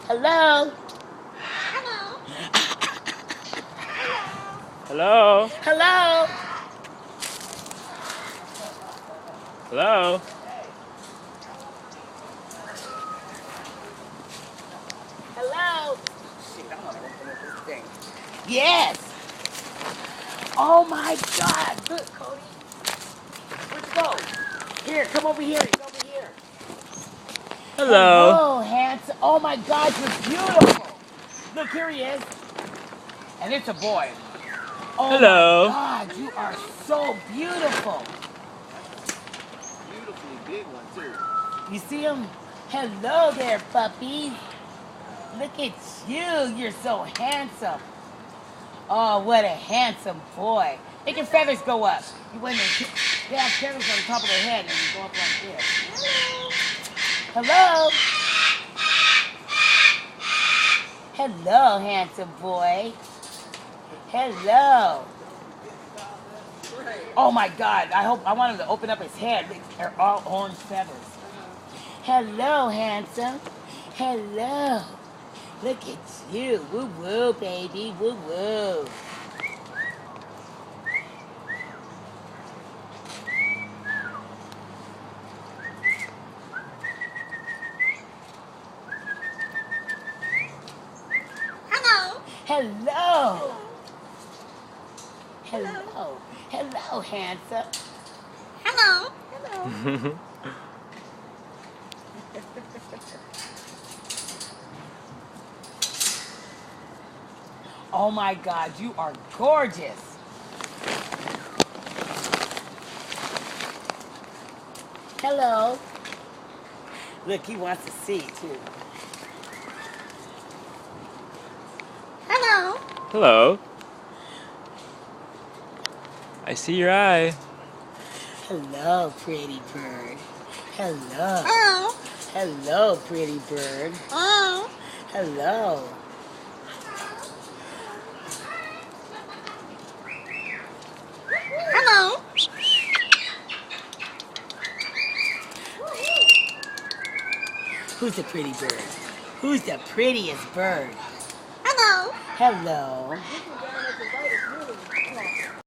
Hello? Hello? Hello? Hello? Hello? Shit, I'm gonna open up this thing. Yes! Oh my God! Look, Cody. Where'd you go? Here, come over here. He's over here. Hello? Hello, handsome. Oh my God, you're beautiful. Look, here he is. And it's a boy. Oh Hello? my God, you are so beautiful. Beautifully big one too. You see him? Hello there, puppy. Look at you. You're so handsome. Oh, what a handsome boy. Make your feathers go up. You want to they have feathers on the top of their head and you go up like this. Hello? Hello, handsome boy. Hello. Oh my God, I want him to open up his head. They're all orange feathers. Hello, handsome. Hello. Look at you. Woo woo, baby. Woo woo. Hello. Hello. Hello, handsome. Hello. Oh my God, you are gorgeous. Hello. Look, he wants to see too. Hello. Hello? I see your eye. Hello, pretty bird. Hello. Hello. Hello, pretty bird. Hello. Hello. Hello. Who's the pretty bird? Who's the prettiest bird? Hello. Hello.